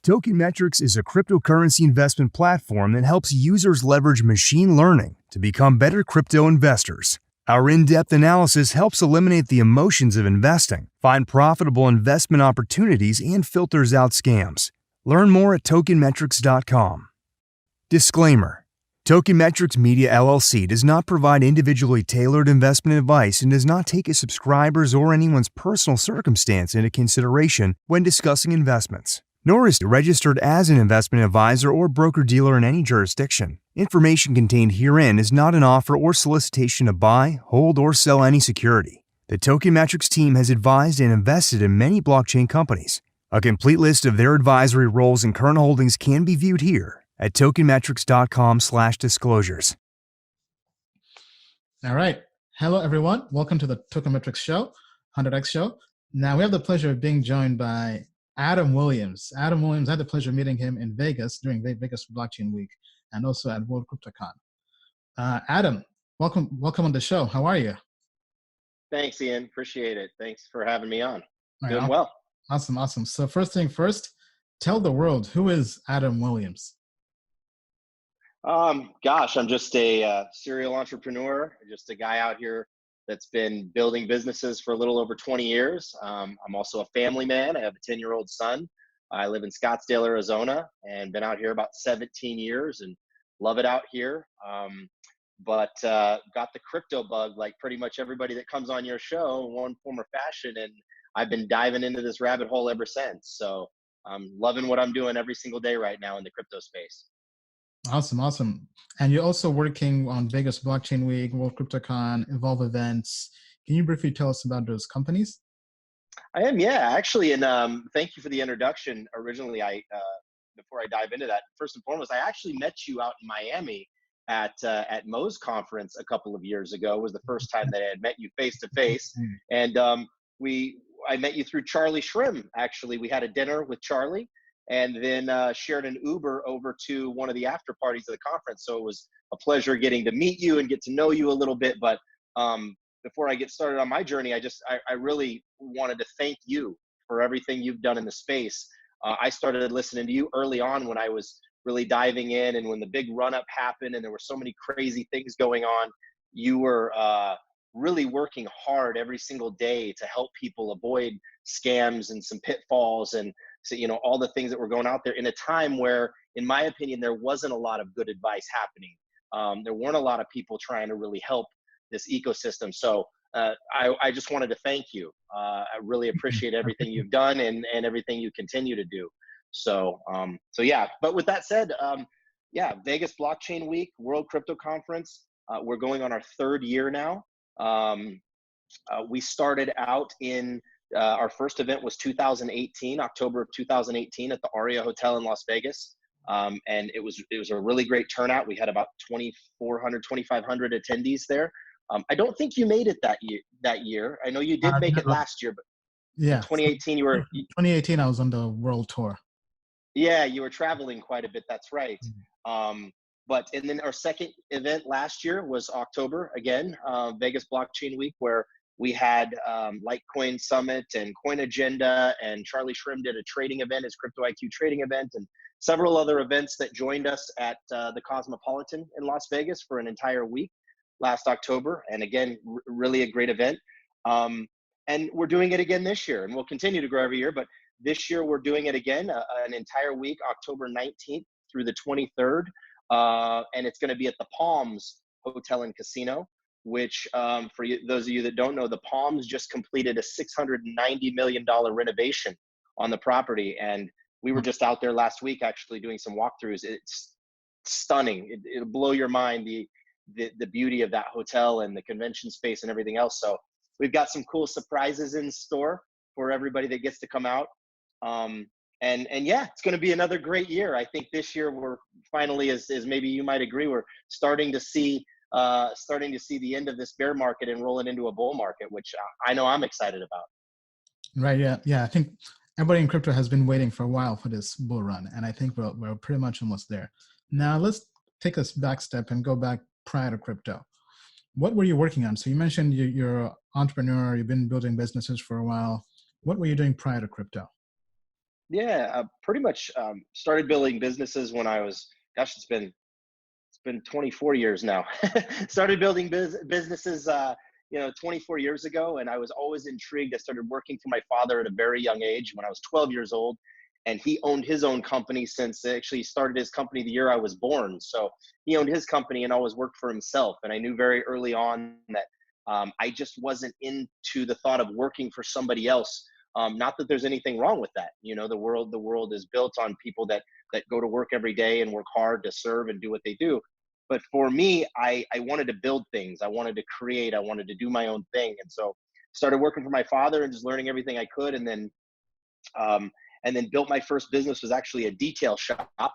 Token Metrics is a cryptocurrency investment platform that helps users leverage machine learning to become better crypto investors. Our in-depth analysis helps eliminate the emotions of investing, find profitable investment opportunities, and filters out scams. Learn more at tokenmetrics.com. Disclaimer: Token Metrics Media LLC does not provide individually tailored investment advice and does not take a subscriber's or anyone's personal circumstance into consideration when discussing investments, nor is it registered as an investment advisor or broker-dealer in any jurisdiction. Information contained herein is not an offer or solicitation to buy, hold, or sell any security. The Token Metrics team has advised and invested in many blockchain companies. A complete list of their advisory roles and current holdings can be viewed here at tokenmetrics.com/disclosures. All right. Hello, everyone. Welcome to the Token Metrics Show, 100X Show. Now, we have the pleasure of being joined by Adam Williams. Adam Williams, I had the pleasure of meeting him in Vegas during Vegas Blockchain Week and also at World CryptoCon. Adam, welcome on the show. How are you? Thanks, Ian. Appreciate it. Thanks for having me on. All Doing right, well. Awesome. So first thing first, tell the world, who is Adam Williams? Gosh, I'm just a serial entrepreneur, just a guy out here that's been building businesses for a little over 20 years. I'm also a family man. I have a 10-year-old son. I live in Scottsdale, Arizona, and been out here about 17 years and love it out here. But got the crypto bug like pretty much everybody that comes on your show in one form or fashion. And I've been diving into this rabbit hole ever since. So I'm loving what I'm doing every single day right now in the crypto space. Awesome. And you're also working on Vegas Blockchain Week, World CryptoCon, Evolve events. Can you briefly tell us about those companies? I am, yeah, actually, and thank you for the introduction. Originally, before I dive into that, first and foremost, I actually met you out in Miami at Mo's conference a couple of years ago. It was the first time that I had met you face to face, and I met you through Charlie Shrim. Actually, we had a dinner with Charlie, and then shared an Uber over to one of the after parties of the conference. So it was a pleasure getting to meet you and get to know you a little bit. But before I get started on my journey, I really wanted to thank you for everything you've done in the space. I started listening to you early on when I was really diving in, and when the big run-up happened and there were so many crazy things going on. You were really working hard every single day to help people avoid scams and some pitfalls, and so, all the things that were going out there in a time where, in my opinion, there wasn't a lot of good advice happening. There weren't a lot of people trying to really help this ecosystem. So I just wanted to thank you. I really appreciate everything you've done and everything you continue to do. So yeah, but with that said, Vegas Blockchain Week, World Crypto Conference, we're going on our third year now. We started out in our first event was 2018, October of 2018 at the Aria Hotel in Las Vegas. And it was a really great turnout. We had about 2,400, 2,500 attendees there. I don't think you made it that year. I know you did make it last year, but yeah, in 2018 you were. 2018 I was on the world tour. Yeah, you were traveling quite a bit. That's right. And then our second event last year was October again, Vegas Blockchain Week, where we had Litecoin Summit and Coin Agenda, and Charlie Shrim did a trading event, his Crypto IQ trading event, and several other events that joined us at the Cosmopolitan in Las Vegas for an entire week last October. And again, really a great event. And we're doing it again this year, and we'll continue to grow every year. But this year we're doing it again, an entire week, October 19th through the 23rd. And it's going to be at the Palms Hotel and Casino, which for those of you that don't know, the Palms just completed a $690 million renovation on the property. And we were just out there last week actually doing some walkthroughs. It's stunning. It'll blow your mind, the beauty of that hotel and the convention space and everything else. So we've got some cool surprises in store for everybody that gets to come out. And yeah, it's going to be another great year. I think this year we're finally, as maybe you might agree, we're starting to see the end of this bear market and rolling into a bull market, which I know I'm excited about. Right. Yeah. I think everybody in crypto has been waiting for a while for this bull run, and I think we're pretty much almost there. Now let's take a back step and go back prior to crypto. What were you working on? So you mentioned you're an entrepreneur. You've been building businesses for a while. What were you doing prior to crypto? Pretty much started building businesses when I was, gosh, it's been 24 years now. Started building businesses, 24 years ago, and I was always intrigued. I started working for my father at a very young age when I was 12 years old, and he owned his own company since actually he started his company the year I was born. So he owned his company and always worked for himself. And I knew very early on that I just wasn't into the thought of working for somebody else. Not that there's anything wrong with that. The world is built on people that go to work every day and work hard to serve and do what they do. But for me, I wanted to build things. I wanted to create. I wanted to do my own thing. And so started working for my father and just learning everything I could. Um, and then built my first business was actually a detail shop,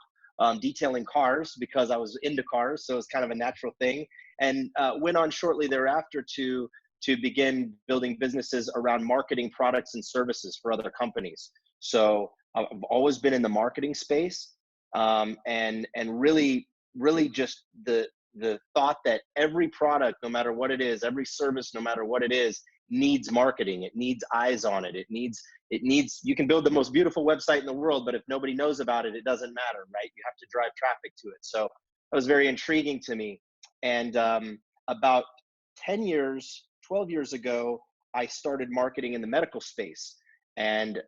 detailing cars because I was into cars. So it's kind of a natural thing. And went on shortly thereafter to begin building businesses around marketing products and services for other companies. So I've always been in the marketing space, and really just the thought that every product, no matter what it is, every service, no matter what it is, needs marketing. It needs eyes on it. It needs, you can build the most beautiful website in the world, but if nobody knows about it, it doesn't matter, right? You have to drive traffic to it. So that was very intriguing to me. And about 10 years, 12 years ago, I started marketing in the medical space, and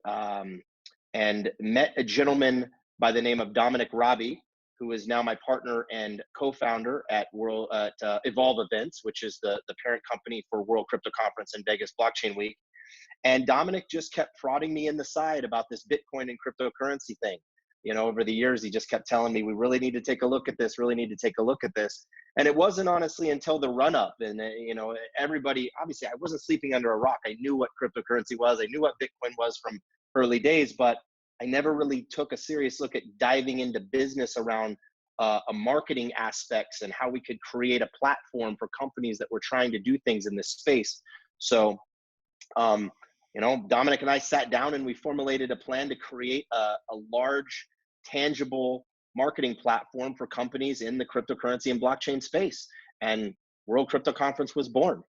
met a gentleman by the name of Dominic Robbie, who is now my partner and co-founder at Evolve Events, which is the parent company for World Crypto Conference in Vegas Blockchain Week. And Dominic just kept prodding me in the side about this Bitcoin and cryptocurrency thing. Over the years, he just kept telling me, we really need to take a look at this, really need to take a look at this. And it wasn't honestly until the run up and, everybody, obviously I wasn't sleeping under a rock. I knew what cryptocurrency was. I knew what Bitcoin was from early days, but I never really took a serious look at diving into business around a marketing aspects and how we could create a platform for companies that were trying to do things in this space. So, Dominic and I sat down and we formulated a plan to create a large, tangible marketing platform for companies in the cryptocurrency and blockchain space. And World Crypto Conference was born.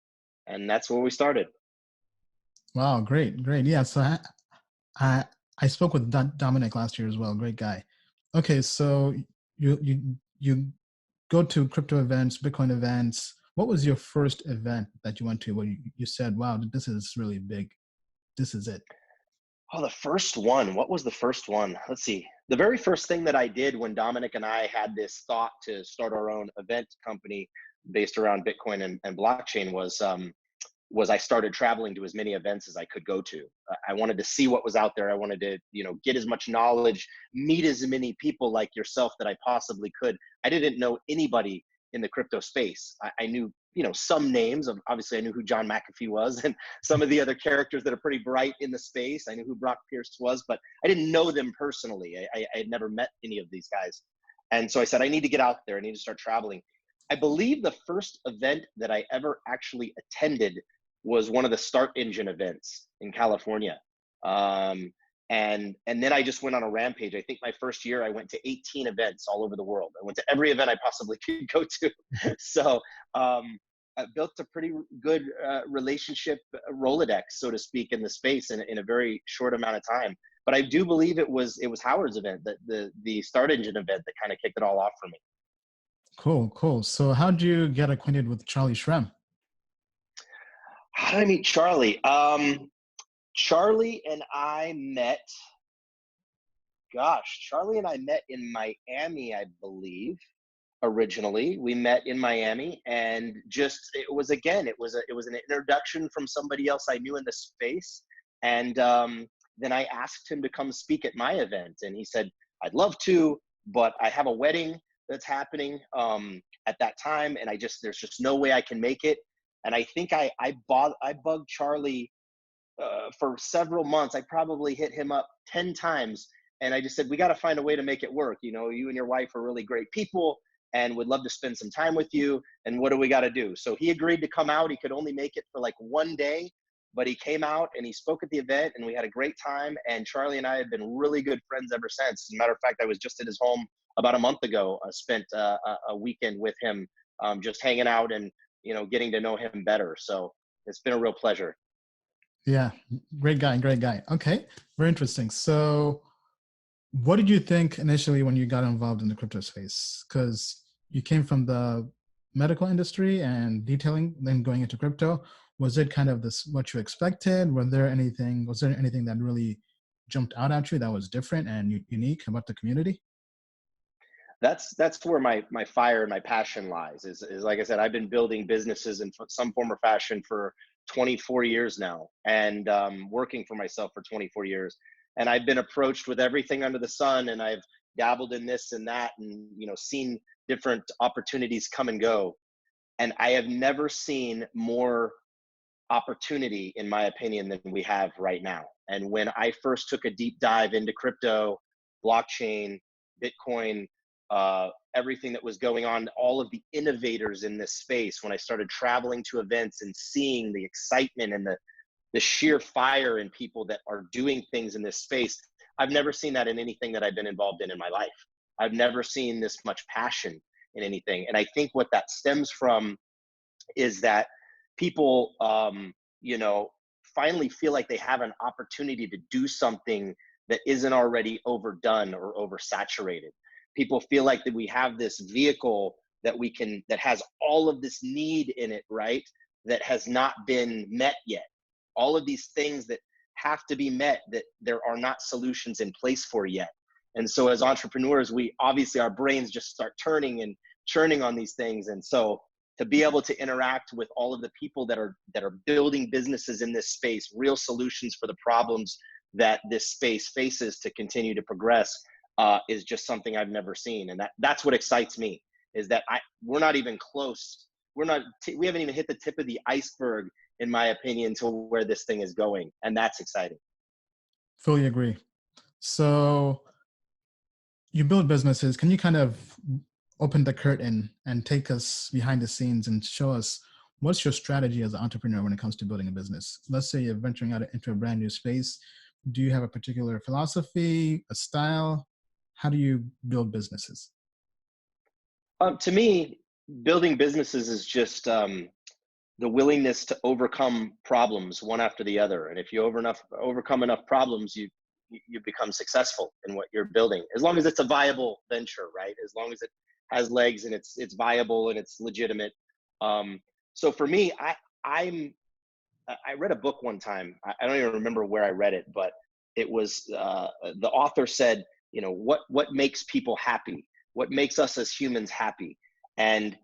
And that's where we started. Wow, great, great. Yeah, so I spoke with Dominic last year as well. Great guy. Okay, so you go to crypto events, Bitcoin events. What was your first event that you went to where you said, wow, this is really big? This is it. Oh, the first one. What was the first one? Let's see. The very first thing that I did when Dominic and I had this thought to start our own event company based around Bitcoin and blockchain was I started traveling to as many events as I could go to. I wanted to see what was out there. I wanted to, get as much knowledge, meet as many people like yourself that I possibly could. I didn't know anybody in the crypto space. I knew, some names of, obviously I knew who John McAfee was and some of the other characters that are pretty bright in the space. I knew who Brock Pierce was, but I didn't know them personally. I had never met any of these guys. And so I said, I need to get out there. I need to start traveling. I believe the first event that I ever actually attended was one of the Start Engine events in California. And then I just went on a rampage. I think my first year I went to 18 events all over the world. I went to every event I possibly could go to. So I built a pretty good relationship Rolodex, so to speak, in the space in a very short amount of time. But I do believe it was Howard's event, the Start Engine event, that kind of kicked it all off for me. Cool, cool. So how did you get acquainted with Charlie Shrem? How did I meet Charlie? Charlie and I met in Miami, I believe. Originally, we met in Miami, and it was an introduction from somebody else I knew in the space. And then I asked him to come speak at my event, and he said, I'd love to, but I have a wedding that's happening at that time, and there's just no way I can make it. And I think I bugged Charlie for several months. I probably hit him up 10 times, and I just said, we got to find a way to make it work. You and your wife are really great people and would love to spend some time with you. And what do we got to do? So he agreed to come out. He could only make it for like one day, but he came out and he spoke at the event, and we had a great time. And Charlie and I have been really good friends ever since. As a matter of fact, I was just at his home about a month ago. I spent a weekend with him, just hanging out and, getting to know him better. So it's been a real pleasure. Yeah, great guy, great guy. Okay, very interesting. So What did you think initially when you got involved in the crypto space? Because you came from the medical industry and detailing, then going into crypto. Was it kind of this what you expected? Was there anything that really jumped out at you that was different and unique about the community? That's where my fire and my passion lies. Is like I said, I've been building businesses in some form or fashion for 24 years now, and working for myself for 24 years. And I've been approached with everything under the sun, and I've dabbled in this and that, and seen different opportunities come and go. And I have never seen more opportunity, in my opinion, than we have right now. And when I first took a deep dive into crypto, blockchain, Bitcoin, everything that was going on, all of the innovators in this space, when I started traveling to events and seeing the excitement and the sheer fire in people that are doing things in this space, I've never seen that in anything that I've been involved in my life. I've never seen this much passion in anything. And I think what that stems from is that people, finally feel like they have an opportunity to do something that isn't already overdone or oversaturated. People feel like that we have this vehicle that has all of this need in it, right? That has not been met yet. All of these things that have to be met that there are not solutions in place for yet. And so as entrepreneurs, we obviously, our brains just start turning and churning on these things. And so to be able to interact with all of the people that are building businesses in this space, real solutions for the problems that this space faces to continue to progress, is just something I've never seen. And that's what excites me, is that we're not even close. We haven't even hit the tip of the iceberg, in my opinion, to where this thing is going. And that's exciting. Fully agree. So you build businesses. Can you kind of open the curtain and take us behind the scenes and show us what's your strategy as an entrepreneur when it comes to building a business? Let's say you're venturing out into a brand new space. Do you have a particular philosophy, a style? How do you build businesses? To me, building businesses is just the willingness to overcome problems one after the other. And if you overcome enough problems, you become successful in what you're building, as long as it's a viable venture, right? As long as it has legs and it's viable and it's legitimate. So for me, I read a book one time. I don't even remember where I read it, but it was, the author said, what makes people happy? What makes us as humans happy? And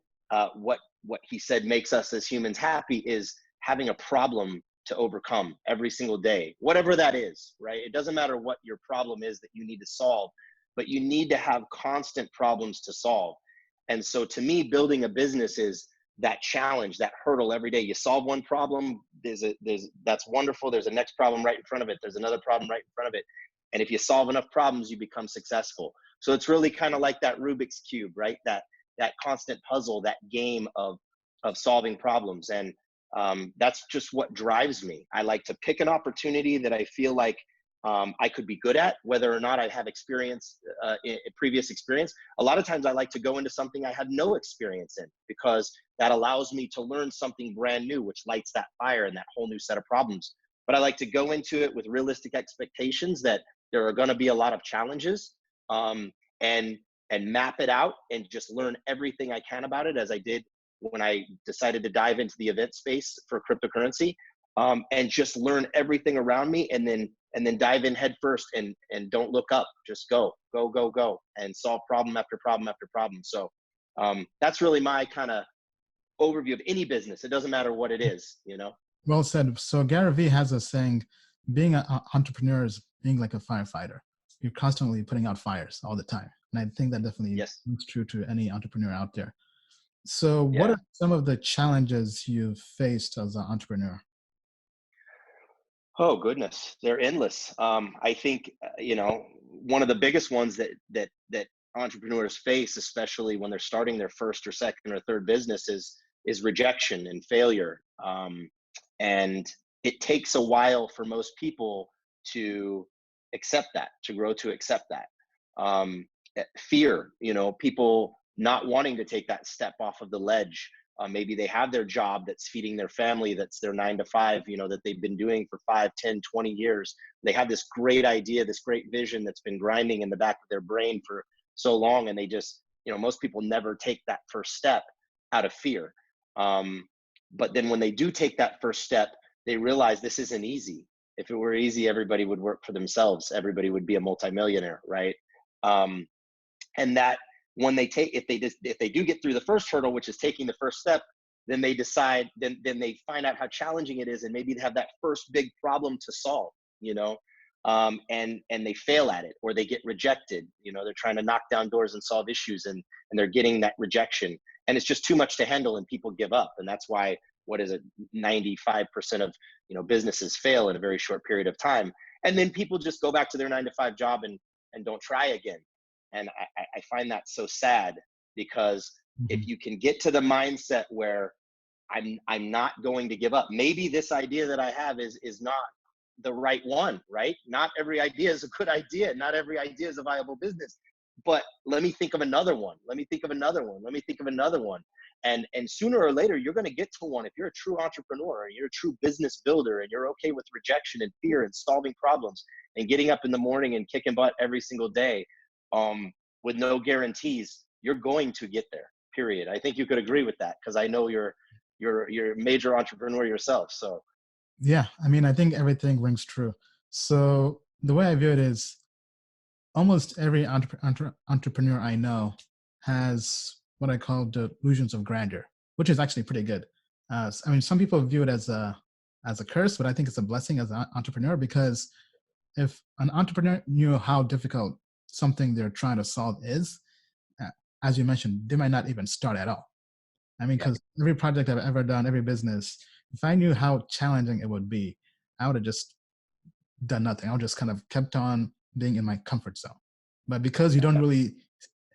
what he said makes us as humans happy is having a problem to overcome every single day, whatever that is, right? It doesn't matter what your problem is that you need to solve, but you need to have constant problems to solve. And so to me, building a business is that challenge, that hurdle every day. You solve one problem, that's wonderful. There's a next problem right in front of it. There's another problem right in front of it. And if you solve enough problems, you become successful. So it's really kind of like that Rubik's Cube, right? That constant puzzle, that game of solving problems. And that's just what drives me. I like to pick an opportunity that I feel like I could be good at, whether or not I have experience, previous experience. A lot of times I like to go into something I had no experience in, because that allows me to learn something brand new, which lights that fire and that whole new set of problems. But I like to go into it with realistic expectations that there are going to be a lot of challenges, and map it out and just learn everything I can about it, as I did when I decided to dive into the event space for cryptocurrency, and just learn everything around me, and then dive in head first, and don't look up. Just go, and solve problem after problem after problem. So that's really my kind of overview of any business. It doesn't matter what it is. Well said. So Gary Vee has a saying, being an entrepreneur is being like a firefighter. You're constantly putting out fires all the time. And I think that definitely Yes. is true to any entrepreneur out there. So what Yeah. are some of the challenges you've faced as an entrepreneur? Oh goodness, they're endless. I think one of the biggest ones that entrepreneurs face, especially when they're starting their first or second or third business, is rejection and failure. And it takes a while for most people to accept that, to grow to accept that. Fear, people not wanting to take that step off of the ledge, Maybe they have their job that's feeding their family, that's their 9 to 5, that they've been doing for 5, 10, 20 years. They have this great idea, this great vision that's been grinding in the back of their brain for so long. And they just, most people never take that first step out of fear. But then when they do take that first step, they realize this isn't easy. If it were easy, everybody would work for themselves. Everybody would be a multimillionaire, right? And that when they take, if they do get through the first hurdle, which is taking the first step, then they decide, then they find out how challenging it is, and maybe they have that first big problem to solve, and they fail at it, or they get rejected. They're trying to knock down doors and solve issues, and they're getting that rejection, and it's just too much to handle, and people give up. And that's why, what is it, 95% of businesses fail in a very short period of time, and then people just go back to their 9 to 5 job and don't try again. And I find that so sad, because if you can get to the mindset where I'm not going to give up, maybe this idea that I have is not the right one, right? Not every idea is a good idea. Not every idea is a viable business. But let me think of another one. Let me think of another one. Let me think of another one. And sooner or later, you're going to get to one. If you're a true entrepreneur, and you're a true business builder, and you're okay with rejection and fear and solving problems and getting up in the morning and kicking butt every single day, with no guarantees, you're going to get there, period. I think you could agree with that, because I know you're a major entrepreneur yourself. So Yeah, I mean, I think everything rings true. So the way I view it is, almost every entrepreneur I know has what I call delusions of grandeur, which is actually pretty good. I mean, some people view it as a curse, but I think it's a blessing as an entrepreneur, because if an entrepreneur knew how difficult something they're trying to solve is, as you mentioned, they might not even start at all. I mean, because every project I've ever done, every business, if I knew how challenging it would be, I would have just done nothing. I would just kind of kept on being in my comfort zone. But because you don't really,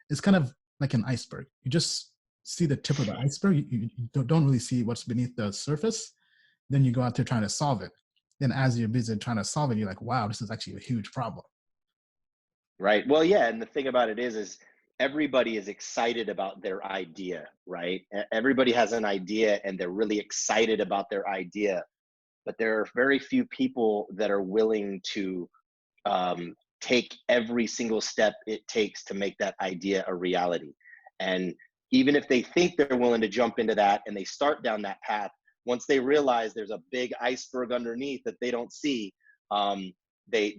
it's kind of like an iceberg. You just see the tip of the iceberg. You don't really see what's beneath the surface. Then you go out there trying to solve it. Then as you're busy trying to solve it, you're like, wow, this is actually a huge problem. Right. Well, yeah. And the thing about it is everybody is excited about their idea, right? Everybody has an idea, and they're really excited about their idea, but there are very few people that are willing to take every single step it takes to make that idea a reality. And even if they think they're willing to jump into that and they start down that path, once they realize there's a big iceberg underneath that they don't see, they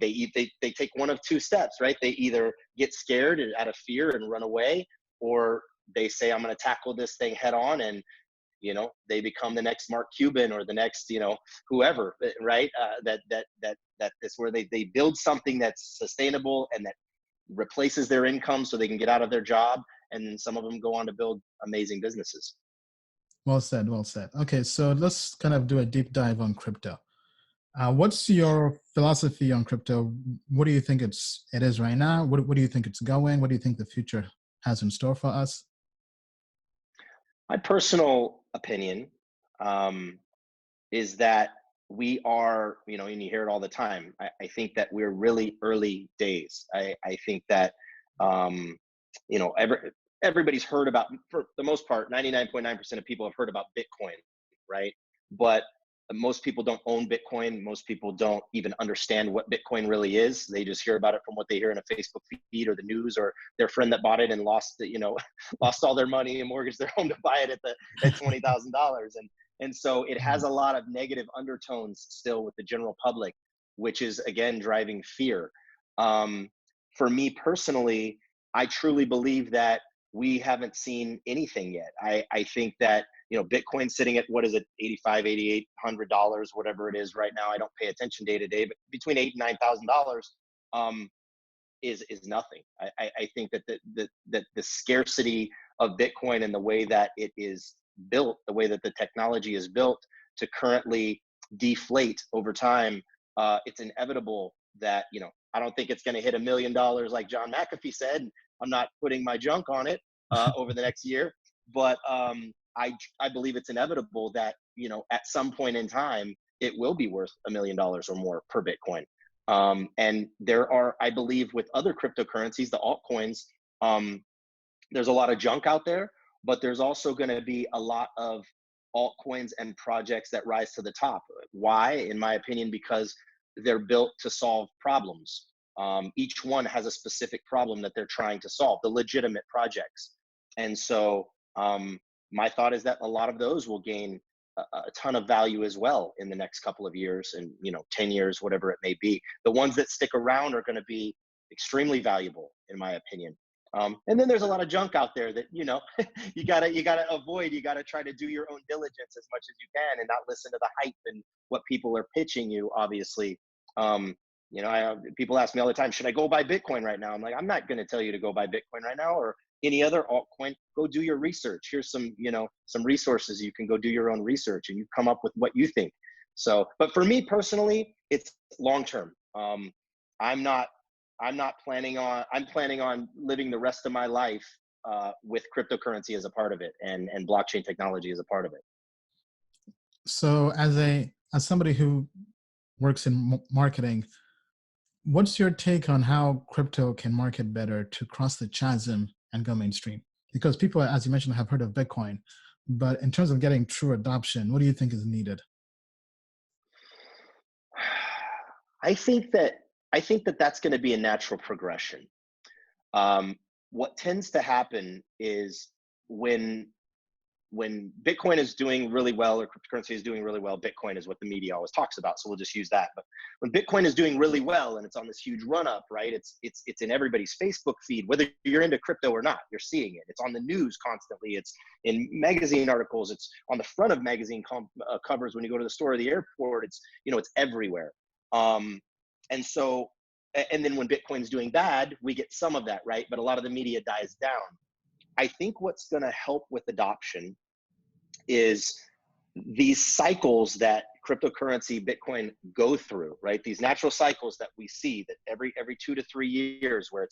take one of two steps, right? They either get scared out of fear and run away, or they say, I'm going to tackle this thing head on, and they become the next Mark Cuban or the next, whoever, right? That is where they build something that's sustainable and that replaces their income so they can get out of their job. And then some of them go on to build amazing businesses. Well said, well said. Okay, so let's kind of do a deep dive on crypto. What's your philosophy on crypto? What do you think it is right now? What do you think it's going? What do you think the future has in store for us? My personal opinion is that we are, and you hear it all the time. I think that we're really early days. I think that, everybody's heard about, for the most part, 99.9% of people have heard about Bitcoin, right? But most people don't own Bitcoin. Most people don't even understand what Bitcoin really is. They just hear about it from what they hear in a Facebook feed or the news, or their friend that bought it and lost lost all their money and mortgaged their home to buy it at $20,000. And so it has a lot of negative undertones still with the general public, which is, again, driving fear. For me personally, I truly believe that we haven't seen anything yet. I think that, Bitcoin's sitting at, what is it, $8,500, $8,800, whatever it is right now. I don't pay attention day to day, but between $8,000 and $9,000 is nothing. I think that the scarcity of Bitcoin and the way that it is built, the way that the technology is built to currently deflate over time, it's inevitable that, I don't think it's going to hit $1 million like John McAfee said. I'm not putting my junk on it over the next year, but I believe it's inevitable that, at some point in time, it will be worth $1 million or more per Bitcoin. And there are, I believe, with other cryptocurrencies, the altcoins, there's a lot of junk out there, but there's also going to be a lot of altcoins and projects that rise to the top. Why? In my opinion, because they're built to solve problems. Each one has a specific problem that they're trying to solve, the legitimate projects. And so my thought is that a lot of those will gain a ton of value as well in the next couple of years, and 10 years, whatever it may be. The ones that stick around are going to be extremely valuable, in my opinion. And then there's a lot of junk out there that you gotta avoid. You gotta try to do your own diligence as much as you can, and not listen to the hype and what people are pitching you. Obviously, people ask me all the time, should I go buy Bitcoin right now? I'm like, I'm not going to tell you to go buy Bitcoin right now or any other altcoin. Go do your research. Here's some resources. You can go do your own research and you come up with what you think. So, but for me personally, it's long term. I'm planning on living the rest of my life with cryptocurrency as a part of it, and blockchain technology as a part of it. So as somebody who works in marketing, what's your take on how crypto can market better to cross the chasm and go mainstream? Because people, as you mentioned, have heard of Bitcoin, but in terms of getting true adoption, what do you think is needed? I think that that's going to be a natural progression. What tends to happen is when Bitcoin is doing really well, or cryptocurrency is doing really well, Bitcoin is what the media always talks about, so we'll just use that. But when Bitcoin is doing really well and it's on this huge run up, right? It's in everybody's Facebook feed, whether you're into crypto or not, you're seeing it. It's on the news constantly. It's in magazine articles. It's on the front of magazine covers when you go to the store or the airport. It's it's everywhere. And so, and then when Bitcoin's doing bad, we get some of that, right? But a lot of the media dies down. I think what's going to help with adoption is these cycles that cryptocurrency, Bitcoin go through, right? These natural cycles that we see that every 2 to 3 years, where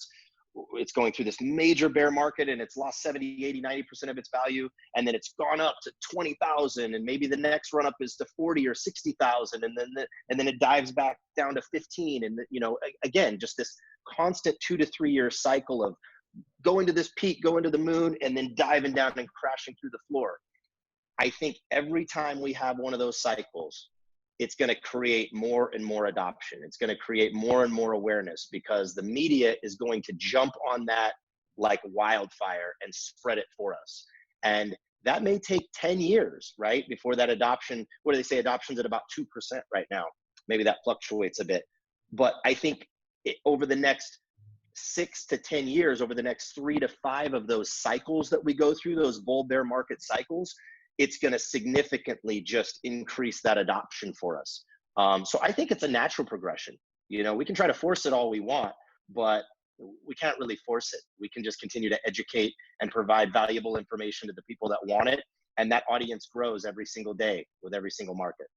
it's going through this major bear market and it's lost 70, 80, 90% of its value. And then it's gone up to 20,000, and maybe the next run up is to 40 or 60,000. And then it dives back down to 15. And again, just this constant 2 to 3 year cycle of going to this peak, going to the moon, and then diving down and crashing through the floor. I think every time we have one of those cycles, it's going to create more and more adoption. It's going to create more and more awareness, because the media is going to jump on that like wildfire and spread it for us. And that may take 10 years, right? Before that adoption, what do they say? Adoption's at about 2% right now. Maybe that fluctuates a bit. But I think over the next 6 to 10 years, over the next 3 to 5 of those cycles that we go through, those bull bear market cycles, it's going to significantly just increase that adoption for us. So I think it's a natural progression. We can try to force it all we want, but we can't really force it. We can just continue to educate and provide valuable information to the people that want it. And that audience grows every single day with every single market.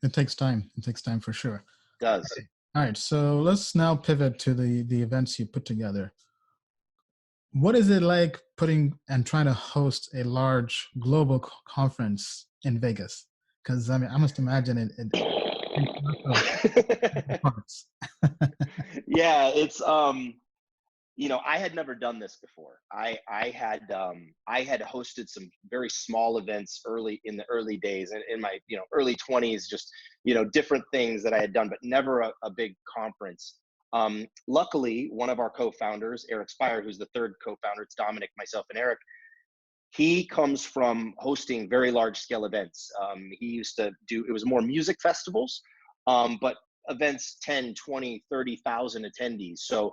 It takes time. It takes time for sure. It does. All right. So let's now pivot to the events you put together. What is it like putting and trying to host a large global conference in Vegas? Because I must imagine it. Yeah, it's I had never done this before. I had hosted some very small events in the early days, in my early 20s, just different things that I had done, but never a big conference. Luckily, one of our co-founders, Eric Spire, who's the third co-founder, it's Dominic, myself, and Eric. He comes from hosting very large scale events. He used to it was more music festivals, but events 10, 20, 30,000 attendees. So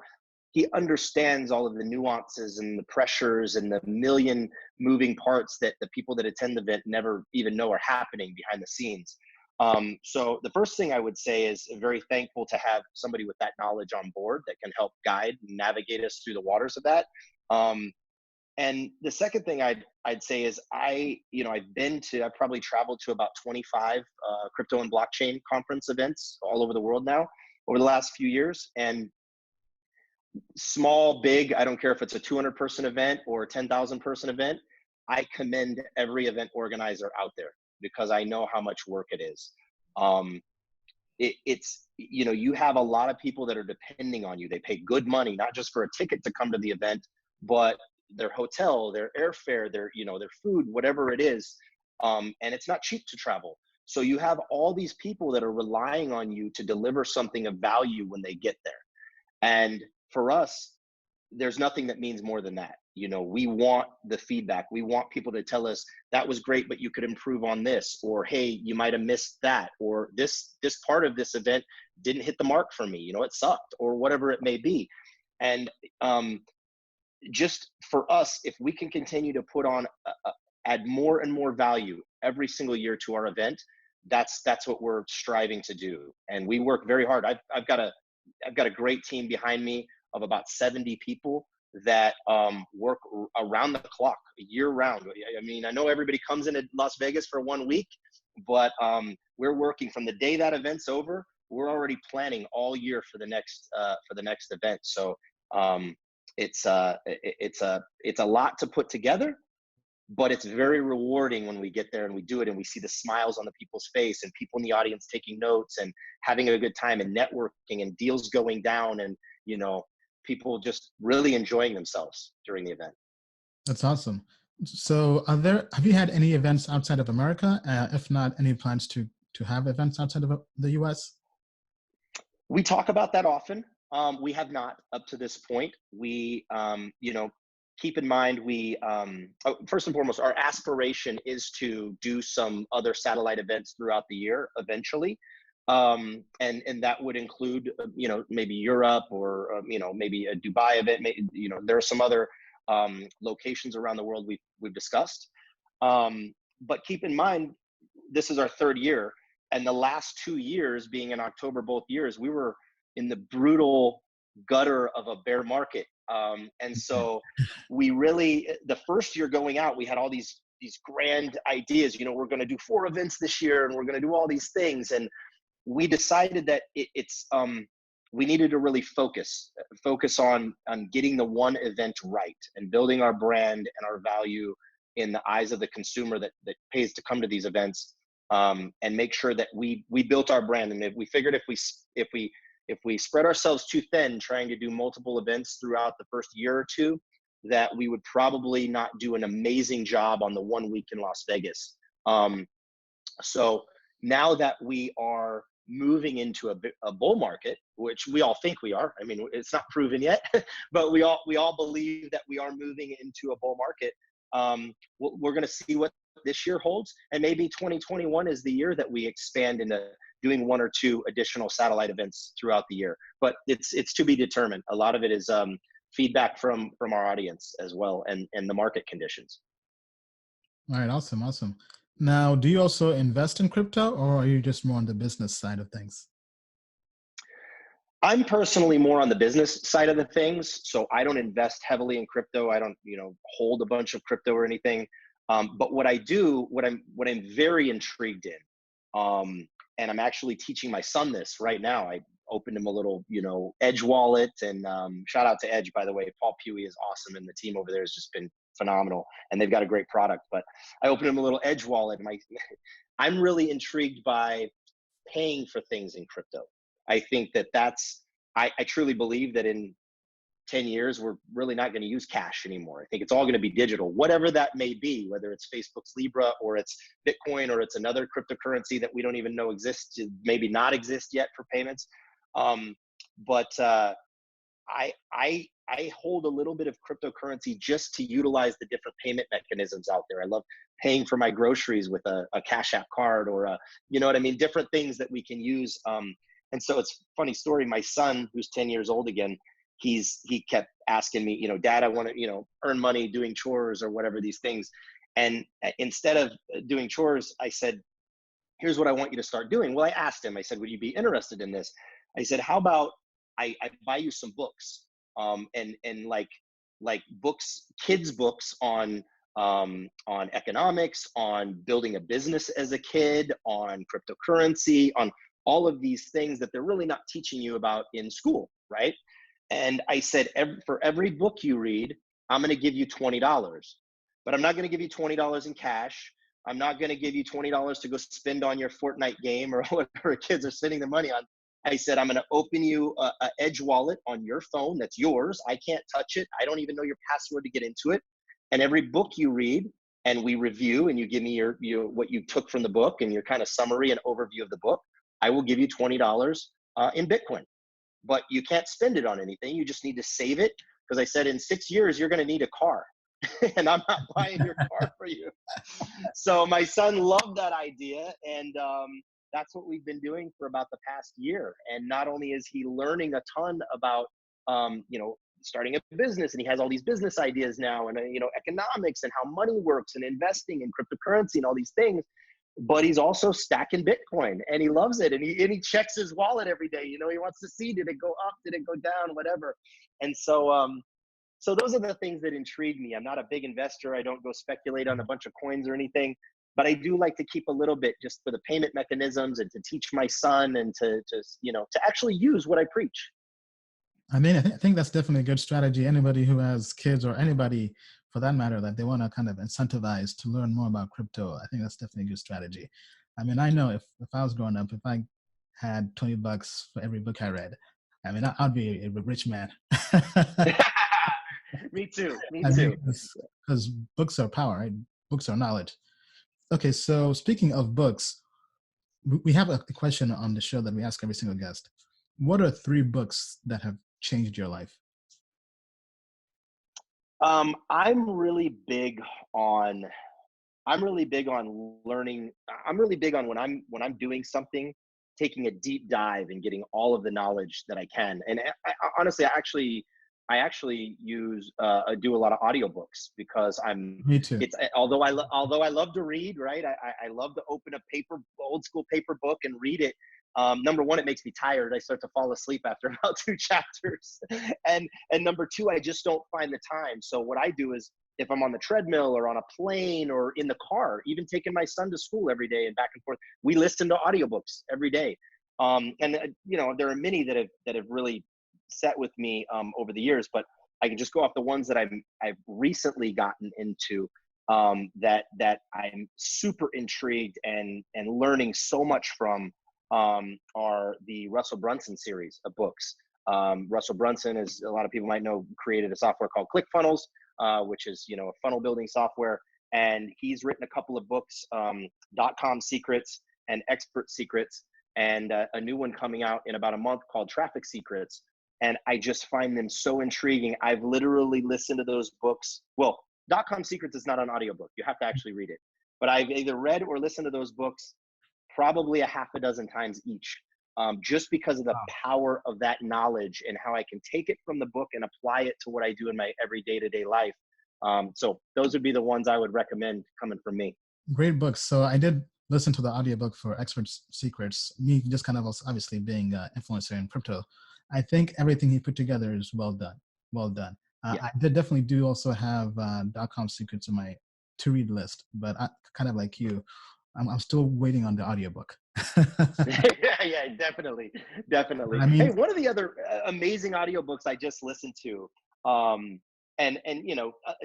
he understands all of the nuances and the pressures and the million moving parts that the people that attend the event never even know are happening behind the scenes. So the first thing I would say is very thankful to have somebody with that knowledge on board that can help guide and navigate us through the waters of that. And the second thing I'd say is I've probably traveled to about 25 crypto and blockchain conference events all over the world now over the last few years. And small, big, I don't care if it's a 200 person event or a 10,000 person event, I commend every event organizer out there, because I know how much work it is. You have a lot of people that are depending on you. They pay good money, not just for a ticket to come to the event, but their hotel, their airfare, their food, whatever it is. And it's not cheap to travel. So you have all these people that are relying on you to deliver something of value when they get there. And for us, there's nothing that means more than that. We want the feedback. We want people to tell us that was great, but you could improve on this, or, hey, you might have missed that, or this part of this event didn't hit the mark for me. It sucked, or whatever it may be. And just for us, if we can continue to put on, add more and more value every single year to our event, that's what we're striving to do. And we work very hard. I've got a great team behind me of about 70 people that work around the clock, year round. I mean, I know everybody comes into Las Vegas for 1 week, but we're working from the day that event's over. We're already planning all year for the next event. So it's a lot to put together, but it's very rewarding when we get there and we do it and we see the smiles on the people's face and people in the audience taking notes and having a good time and networking and deals going down and, people just really enjoying themselves during the event. That's awesome. So have you had any events outside of America? If not, any plans to have events outside of the US? We talk about that often. We have not up to this point. We, keep in mind, first and foremost, our aspiration is to do some other satellite events throughout the year eventually. And that would include, maybe Europe or, maybe a Dubai event. There are some other locations around the world we've discussed. But keep in mind, this is our third year. And the last 2 years, being in October, both years, we were in the brutal gutter of a bear market. And so the first year going out, we had all these grand ideas, we're going to do 4 events this year and we're going to do all these things. And we decided that we needed to really focus on getting the one event right and building our brand and our value in the eyes of the consumer that pays to come to these events, and make sure that we built our brand. And we figured if we spread ourselves too thin trying to do multiple events throughout the first year or two, that we would probably not do an amazing job on the 1 week in Las Vegas. So now that we are moving into a bull market, which we all think we are, I mean, it's not proven yet, but we all believe that we are moving into a bull market. We're going to see what this year holds, and maybe 2021 is the year that we expand into doing 1 or 2 additional satellite events throughout the year. But it's to be determined. A lot of it is feedback from our audience as well, and the market conditions. All right, awesome. Now, do you also invest in crypto, or are you just more on the business side of things? I'm personally more on the business side of the things, so I don't invest heavily in crypto. I don't, hold a bunch of crypto or anything. But what I do, what I'm very intrigued in, and I'm actually teaching my son this right now. I opened him a little, Edge wallet, and shout out to Edge, by the way. Paul Pewey is awesome, and the team over there has just been phenomenal, and they've got a great product. But I opened him a little Edge wallet, and I'm really intrigued by paying for things in crypto. I think I truly believe that in 10 years, we're really not going to use cash anymore. I think it's all going to be digital, whatever that may be, whether it's Facebook's Libra or it's Bitcoin or it's another cryptocurrency that we don't even know exists, maybe not exist yet for payments. But I hold a little bit of cryptocurrency just to utilize the different payment mechanisms out there. I love paying for my groceries with a Cash App card or different things that we can use. And so it's a funny story. My son, who's 10 years old again, he kept asking me, Dad, I want to, earn money doing chores or whatever these things. And instead of doing chores, I said, here's what I want you to start doing. Well, I asked him, I said, would you be interested in this? I said, how about I buy you some books, and like books, kids books on economics, on building a business as a kid, on cryptocurrency, on all of these things that they're really not teaching you about in school, right? And I said, for every book you read, I'm going to give you $20, but I'm not going to give you $20 in cash. I'm not going to give you $20 to go spend on your Fortnite game or whatever kids are spending their money on. I said, I'm going to open you a Edge wallet on your phone. That's yours. I can't touch it. I don't even know your password to get into it. And every book you read and we review and you give me your what you took from the book and your kind of summary and overview of the book, I will give you $20 in Bitcoin. But you can't spend it on anything. You just need to save it. Because I said in 6 years, you're going to need a car. And I'm not buying your car for you. So my son loved that idea. And that's what we've been doing for about the past year. And not only is he learning a ton about, starting a business, and he has all these business ideas now, and economics and how money works and investing in cryptocurrency and all these things, but he's also stacking Bitcoin and he loves it. And he checks his wallet every day. He wants to see, did it go up? Did it go down? Whatever. And so those are the things that intrigue me. I'm not a big investor. I don't go speculate on a bunch of coins or anything, but I do like to keep a little bit just for the payment mechanisms and to teach my son and to actually use what I preach. I mean, I think that's definitely a good strategy. Anybody who has kids, or anybody for that matter, that they want to kind of incentivize to learn more about crypto, I think that's definitely a good strategy. I mean, I know if I was growing up, if I had $20 for every book I read, I mean, I'd be a rich man. Me too. Because books are power, right? Books are knowledge. Okay, so speaking of books, we have a question on the show that we ask every single guest. What are 3 books that have changed your life? I'm really big on learning. I'm really big on when I'm doing something, taking a deep dive and getting all of the knowledge that I can. And honestly, I actually do a lot of audiobooks because Me too. although I love to read, right? I love to open a old school paper book and read it. Number one, it makes me tired. I start to fall asleep after about 2 chapters. And number 2, I just don't find the time. So what I do is, if I'm on the treadmill or on a plane or in the car, even taking my son to school every day and back and forth, we listen to audiobooks every day. There are many that have really set with me over the years, but I can just go off the ones that I've recently gotten into that I'm super intrigued and learning so much from are the Russell Brunson series of books. Russell Brunson, as a lot of people might know, created a software called ClickFunnels, which is a funnel building software, and he's written a couple of books, .com Secrets and Expert Secrets, and a new one coming out in about a month called Traffic Secrets. And I just find them so intriguing. I've literally listened to those books. Well, .com Secrets is not an audiobook. You have to actually read it. But I've either read or listened to those books probably a half a dozen times each, just because of the power of that knowledge and how I can take it from the book and apply it to what I do in my every day-to-day life. So those would be the ones I would recommend coming from me. Great books. So I did listen to the audiobook for Expert Secrets. Me just kind of obviously being an influencer in crypto, I think everything he put together is well done. Well done. Yeah. I did definitely do also have .com Secrets in my to-read list, but I, kind of like you, I'm still waiting on the audiobook. Yeah, definitely. I mean, hey, one of the other amazing audiobooks I just listened to,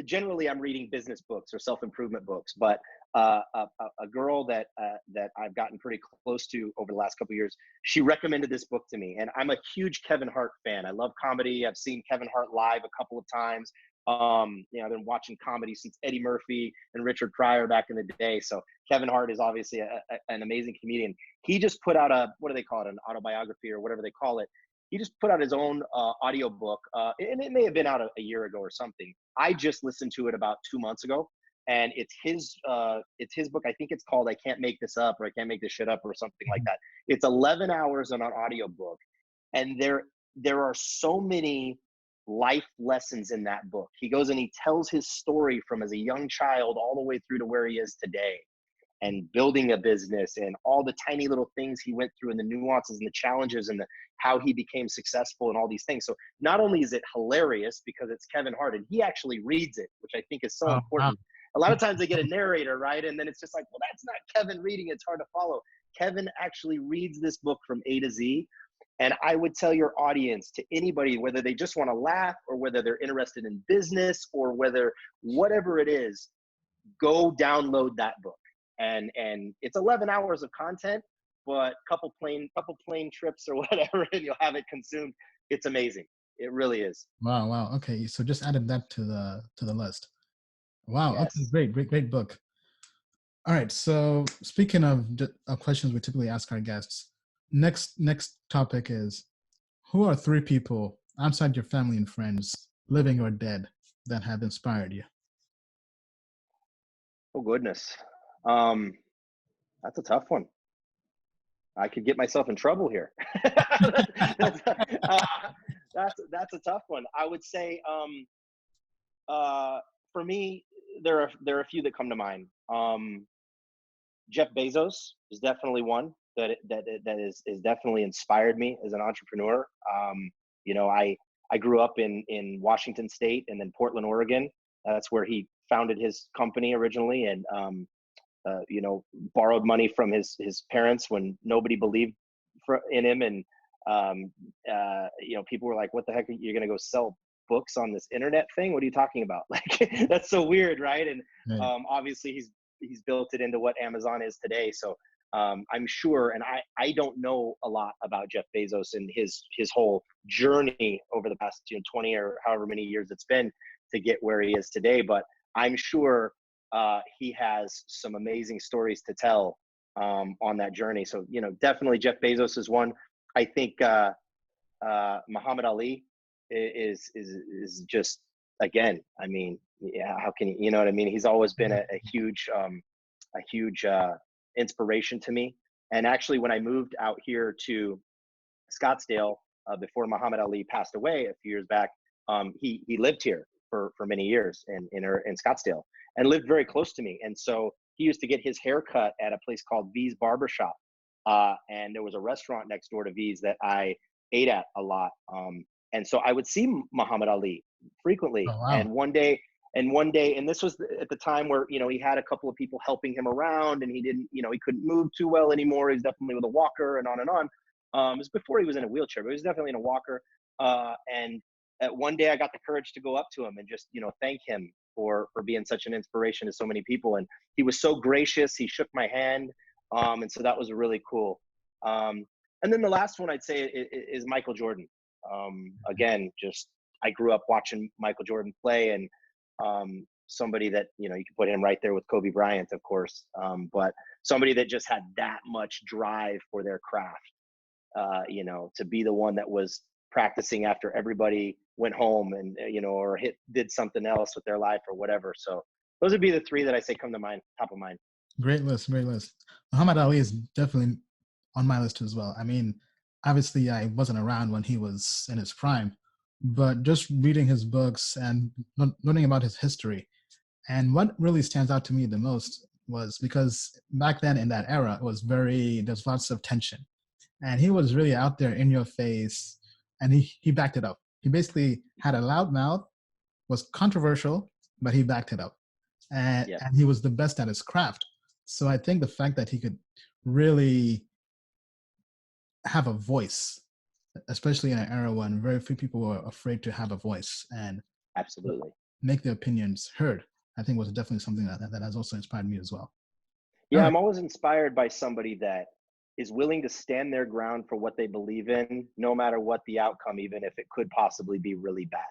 generally I'm reading business books or self-improvement books, but a girl that I've gotten pretty close to over the last couple of years, she recommended this book to me, and I'm a huge Kevin Hart fan. I love comedy. I've seen Kevin Hart live a couple of times. I've been watching comedy since Eddie Murphy and Richard Pryor back in the day. So Kevin Hart is obviously an amazing comedian. He just put out what do they call it? An autobiography or whatever they call it. He just put out his own audio book, and it may have been out a year ago or something. I just listened to it about 2 months ago, and it's his book. I think it's called "I Can't Make This Up" or "I Can't Make This Shit Up" or something like that. It's 11 hours on an audio book, and there are so many life lessons in that book. He goes and he tells his story from as a young child all the way through to where he is today, and building a business and all the tiny little things he went through and the nuances and the challenges and how he became successful and all these things. So not only is it hilarious because it's Kevin Hart and he actually reads it, which I think is so important. Wow. A lot of times they get a narrator, right? And then it's just like, well, that's not Kevin reading. It's hard to follow. Kevin actually reads this book from A to Z. And I would tell your audience, to anybody, whether they just want to laugh or whether they're interested in business or whatever it is, go download that book. And it's 11 hours of content, but couple plane trips or whatever, and you'll have it consumed. It's amazing. It really is. Wow, wow. Okay, so just added that to the list. Wow. Okay, Yes. great book. All right. So speaking of questions we typically ask our guests, next topic is, who are three people outside your family and friends, living or dead, that have inspired you? Oh goodness. Um, that's a tough one. I could get myself in trouble here. that's, uh, that's a tough one. I would say, uh, for me, there are a few that come to mind. Jeff Bezos is definitely one that is definitely inspired me as an entrepreneur. You know, I grew up in Washington State and then Portland, Oregon. That's where he founded his company originally, and you know, borrowed money from his parents when nobody believed in him, and you know, people were like, "What the heck? You're gonna go sell books on this internet thing? What are you talking about?" Like, that's so weird, right? And Right. obviously, he's built it into what Amazon is today. So I'm sure, and I don't know a lot about Jeff Bezos and his whole journey over the past 20 or however many years it's been to get where he is today, but I'm sure he has some amazing stories to tell on that journey. So, you know, definitely Jeff Bezos is one. I think Muhammad Ali is just, again. I mean, yeah, how can you know what I mean? He's always been a huge inspiration to me. And actually, when I moved out here to Scottsdale before Muhammad Ali passed away a few years back, he lived here for many years in Scottsdale and lived very close to me. And so he used to get his hair cut at a place called V's Barbershop. And there was a restaurant next door to V's that I ate at a lot. And so I would see Muhammad Ali frequently. Oh wow. One day, and this was at the time where, you know, he had a couple of people helping him around, and he didn't, you know, he couldn't move too well anymore. He's definitely with a walker and on and on. It was before he was in a wheelchair, but he was definitely in a walker. And one day I got the courage to go up to him and just, you know, thank him for being such an inspiration to so many people. And he was so gracious. He shook my hand. And so that was really cool. And then the last one I'd say is Michael Jordan. Again, just I grew up watching Michael Jordan play, and somebody that, you know, you can put him right there with Kobe Bryant, of course, but somebody that just had that much drive for their craft. You know, to be the one that was practicing after everybody went home and, you know, or did something else with their life or whatever. So those would be the three that I say come to mind, top of mind. Great list, great list. Muhammad Ali is definitely on my list as well. I mean, obviously, I wasn't around when he was in his prime, but just reading his books and learning about his history. And what really stands out to me the most was because back then in that era, there's lots of tension. And he was really out there in your face, and he backed it up. He basically had a loud mouth, was controversial, but he backed it up. Yeah, And he was the best at his craft. So I think the fact that he could really have a voice, especially in an era when very few people were afraid to have a voice and absolutely. make their opinions heard, I think was definitely something that has also inspired me as well. All Yeah, right. I'm always inspired by somebody that is willing to stand their ground for what they believe in, no matter what the outcome, even if it could possibly be really bad.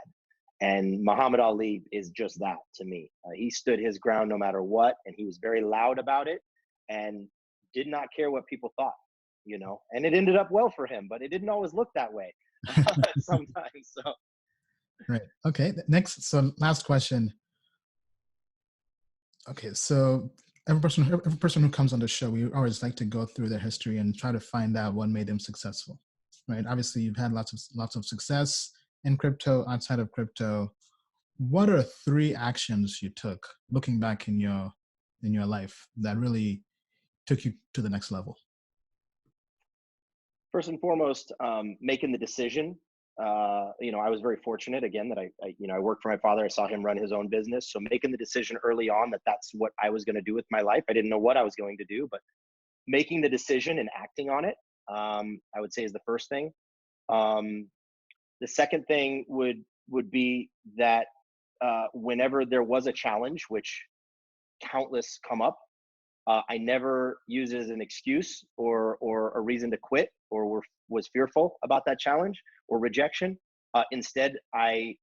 And Muhammad Ali is just that to me. He stood his ground no matter what, and he was very loud about it and did not care what people thought, you know. And it ended up well for him, but it didn't always look that way sometimes. So, Right. Okay. Next. So last question. Okay. So every person who comes on the show, we always like to go through their history and try to find out what made them successful. Right. Obviously, you've had lots of success in crypto, outside of crypto. What are three actions you took looking back in your life that really took you to the next level? first and foremost, making the decision. You know, I was very fortunate again that you know, I worked for my father. I saw him run his own business. So making the decision early on that that's what I was going to do with my life. I didn't know what I was going to do, but making the decision and acting on it, I would say is the first thing. Um, the second thing would be that whenever there was a challenge, which countless come up, I never used it as an excuse or a reason to quit or was fearful about that challenge or rejection. Instead, I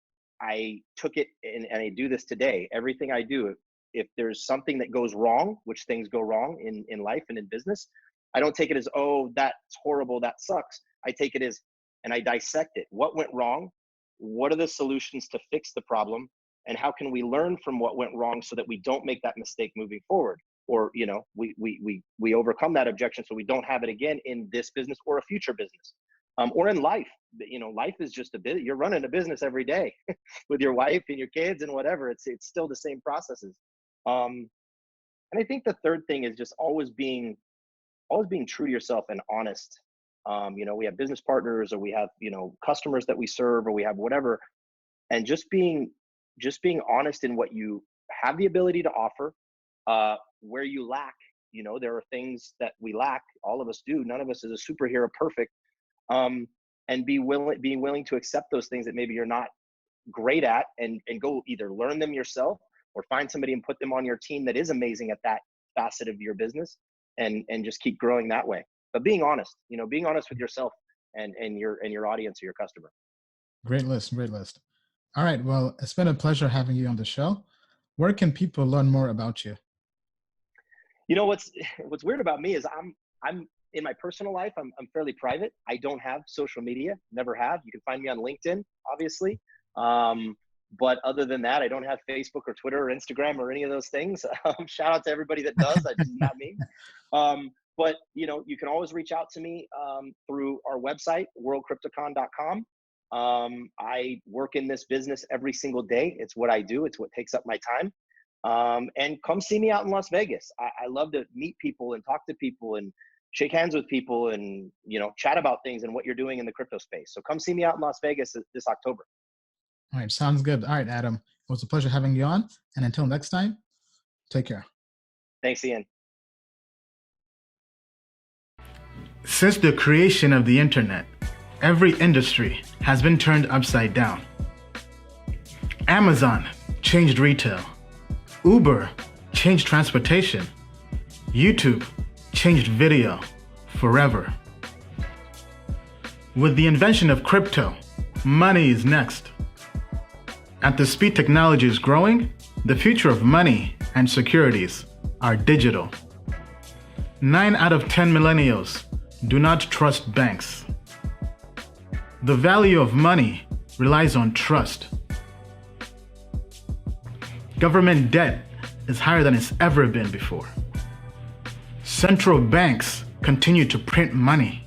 took it and I do this today. Everything I do, if there's something that goes wrong, which things go wrong in life and in business, I don't take it as, oh, that's horrible, that sucks. I take it as, and I dissect it. What went wrong? What are the solutions to fix the problem? And how can we learn from what went wrong so that we don't make that mistake moving forward? Or, you know, we overcome that objection so we don't have it again in this business or a future business. Or in life. You know, life is just a bit, you're running a business every day with your wife and your kids and whatever. It's still the same processes. And I think the third thing is just always being true to yourself and honest. You know, we have business partners, or we have, you know, customers that we serve, or we have whatever, and just being honest in what you have the ability to offer, where you lack. You know, there are things that we lack. All of us do. None of us is a superhero perfect. And being willing to accept those things that maybe you're not great at, and go either learn them yourself or find somebody and put them on your team that is amazing at that facet of your business, and just keep growing that way. But being honest, you know, being honest with yourself and your audience or your customer. Great list. All right. Well, it's been a pleasure having you on the show. Where can people learn more about you? You know, what's weird about me is I'm in my personal life, I'm fairly private. I don't have social media, never have. You can find me on LinkedIn, obviously. But other than that, I don't have Facebook or Twitter or Instagram or any of those things. Shout out to everybody that does. I just not me. But you know, you can always reach out to me through our website, worldcryptocon.com. I work in this business every single day. It's what I do. It's what takes up my time. And come see me out in Las Vegas. I love to meet people and talk to people and shake hands with people and, you know, chat about things and what you're doing in the crypto space. So come see me out in Las Vegas this October. All right. Sounds good. All right, Adam. It was a pleasure having you on. And until next time, take care. Thanks, Ian. Since the creation of the internet, every industry has been turned upside down. Amazon changed retail. Uber changed transportation. YouTube changed video forever. With the invention of crypto, money is next. At the speed technology is growing, the future of money and securities are digital. 9 out of 10 millennials do not trust banks. The value of money relies on trust. Government debt is higher than it's ever been before. Central banks continue to print money.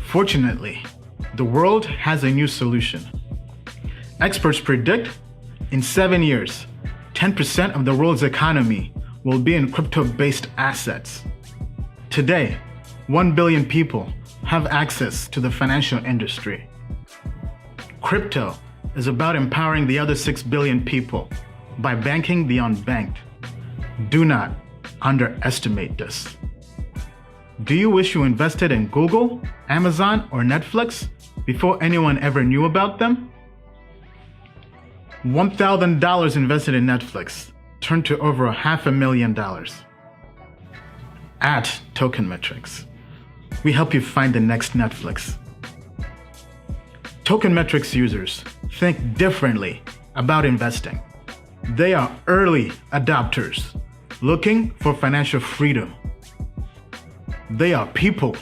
Fortunately, the world has a new solution. Experts predict in 7 years, 10% of the world's economy will be in crypto-based assets. Today, 1 billion people have access to the financial industry. Crypto is about empowering the other 6 billion people by banking the unbanked. Do not underestimate this. Do you wish you invested in Google, Amazon, or Netflix before anyone ever knew about them? $1,000 invested in Netflix turned to over $500,000. At Token Metrics, we help you find the next Netflix. Token Metrics users think differently about investing. They are early adopters looking for financial freedom. They are people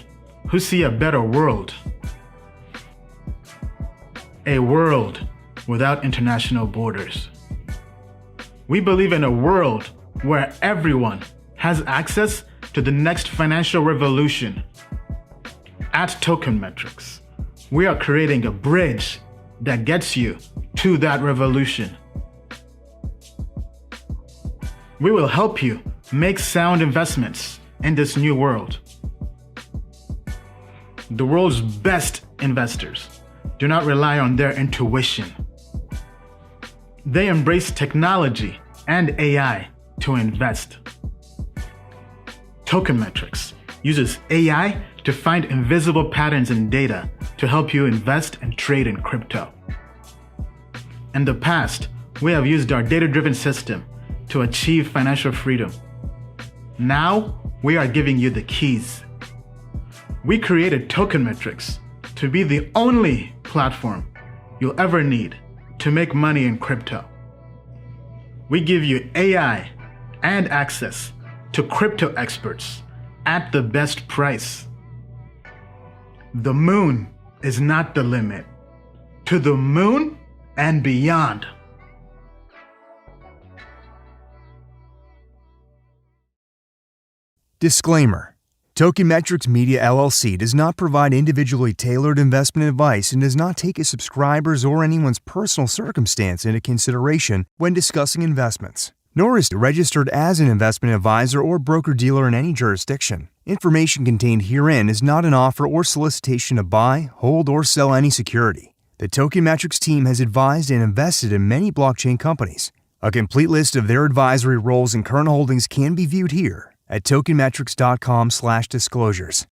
who see a better world. A world without international borders. We believe in a world where everyone has access to the next financial revolution. At Token Metrics, we are creating a bridge that gets you to that revolution. We will help you make sound investments in this new world. The world's best investors do not rely on their intuition. They embrace technology and AI to invest. Token Metrics uses AI to find invisible patterns in data to help you invest and trade in crypto. In the past, we have used our data-driven system to achieve financial freedom. Now, we are giving you the keys. We created Token Metrics to be the only platform you'll ever need to make money in crypto. We give you AI and access to crypto experts at the best price. The moon is not the limit. To the moon and beyond. Disclaimer: Token Metrics Media LLC does not provide individually tailored investment advice and does not take a subscriber's or anyone's personal circumstance into consideration when discussing investments, nor is it registered as an investment advisor or broker-dealer in any jurisdiction. Information contained herein is not an offer or solicitation to buy, hold, or sell any security. The Token Metrics team has advised and invested in many blockchain companies. A complete list of their advisory roles and current holdings can be viewed here at tokenmetrics.com/disclosures.